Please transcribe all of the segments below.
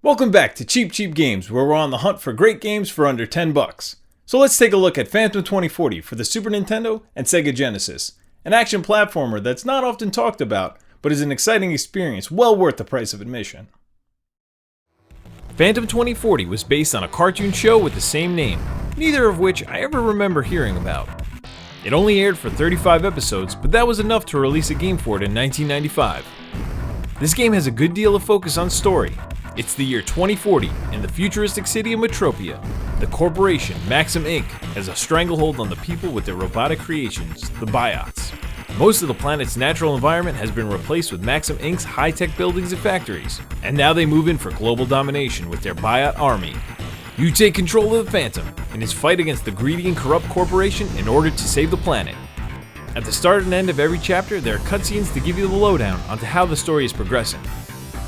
Welcome back to Cheep Games, where we're on the hunt for great games for under $10. So let's take a look at Phantom 2040 for the Super Nintendo and Sega Genesis, an action platformer that's not often talked about, but is an exciting experience well worth the price of admission. Phantom 2040 was based on a cartoon show with the same name, neither of which I ever remember hearing about. It only aired for 35 episodes, but that was enough to release a game for it in 1995. This game has a good deal of focus on story. It's the year 2040 in the futuristic city of Metropia. The corporation, Maxim Inc., has a stranglehold on the people with their robotic creations, the biots. Most of the planet's natural environment has been replaced with Maxim Inc.'s high-tech buildings and factories, and now they move in for global domination with their biot army. You take control of the Phantom in his fight against the greedy and corrupt corporation in order to save the planet. At the start and end of every chapter, there are cutscenes to give you the lowdown onto how the story is progressing.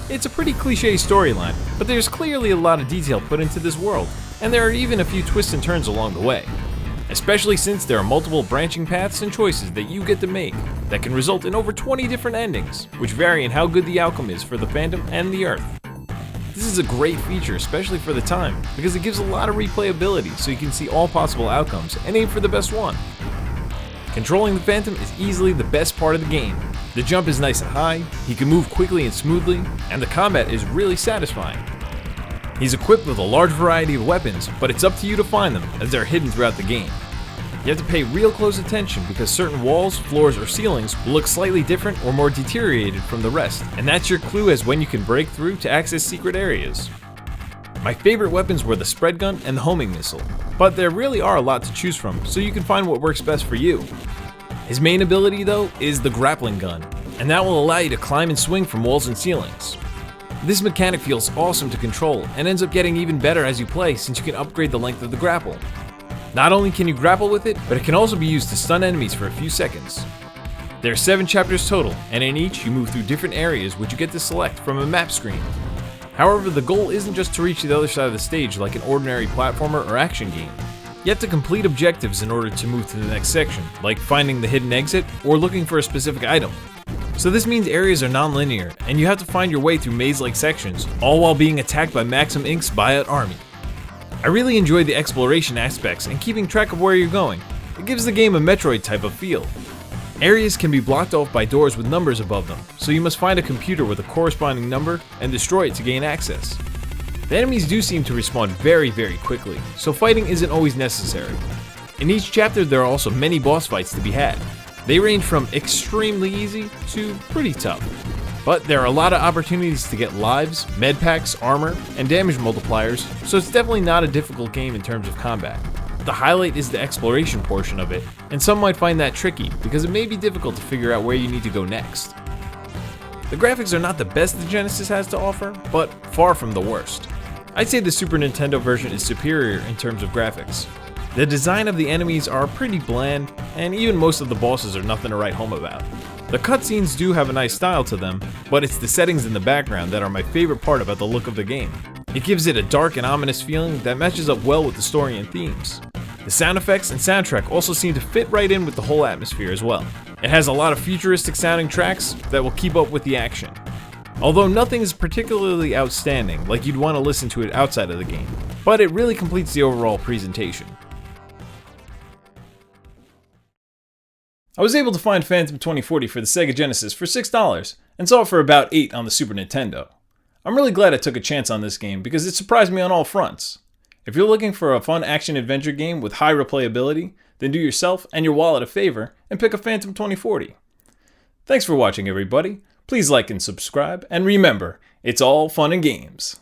It's a pretty cliche storyline, but there's clearly a lot of detail put into this world, and there are even a few twists and turns along the way. Especially since there are multiple branching paths and choices that you get to make that can result in over 20 different endings, which vary in how good the outcome is for the Phantom and the Earth. This is a great feature, especially for the time, because it gives a lot of replayability so you can see all possible outcomes and aim for the best one. Controlling the Phantom is easily the best part of the game. The jump is nice and high, he can move quickly and smoothly, and the combat is really satisfying. He's equipped with a large variety of weapons, but it's up to you to find them as they're hidden throughout the game. You have to pay real close attention because certain walls, floors, or ceilings will look slightly different or more deteriorated from the rest, and that's your clue as when you can break through to access secret areas. My favorite weapons were the spread gun and the homing missile, but there really are a lot to choose from, so you can find what works best for you. His main ability though is the grappling gun, and that will allow you to climb and swing from walls and ceilings. This mechanic feels awesome to control and ends up getting even better as you play since you can upgrade the length of the grapple. Not only can you grapple with it, but it can also be used to stun enemies for a few seconds. There are 7 chapters total, and in each you move through different areas which you get to select from a map screen. However, the goal isn't just to reach the other side of the stage like an ordinary platformer or action game. You have to complete objectives in order to move to the next section, like finding the hidden exit or looking for a specific item. So this means areas are non-linear, and you have to find your way through maze-like sections, all while being attacked by Maxim Inc.'s biot army. I really enjoyed the exploration aspects and keeping track of where you're going. It gives the game a Metroid type of feel. Areas can be blocked off by doors with numbers above them, so you must find a computer with a corresponding number and destroy it to gain access. The enemies do seem to respawn very quickly, so fighting isn't always necessary. In each chapter there are also many boss fights to be had. They range from extremely easy to pretty tough. But there are a lot of opportunities to get lives, med packs, armor, and damage multipliers, so it's definitely not a difficult game in terms of combat. The highlight is the exploration portion of it, and some might find that tricky because it may be difficult to figure out where you need to go next. The graphics are not the best the Genesis has to offer, but far from the worst. I'd say the Super Nintendo version is superior in terms of graphics. The design of the enemies are pretty bland, and even most of the bosses are nothing to write home about. The cutscenes do have a nice style to them, but it's the settings in the background that are my favorite part about the look of the game. It gives it a dark and ominous feeling that matches up well with the story and themes. The sound effects and soundtrack also seem to fit right in with the whole atmosphere as well. It has a lot of futuristic sounding tracks that will keep up with the action. Although nothing is particularly outstanding, like you'd want to listen to it outside of the game, but it really completes the overall presentation. I was able to find Phantom 2040 for the Sega Genesis for $6 and saw it for about $8 on the Super Nintendo. I'm really glad I took a chance on this game because it surprised me on all fronts. If you're looking for a fun action-adventure game with high replayability, then do yourself and your wallet a favor and pick up Phantom 2040. Thanks for watching, everybody. Please like and subscribe, and remember, it's all fun and games.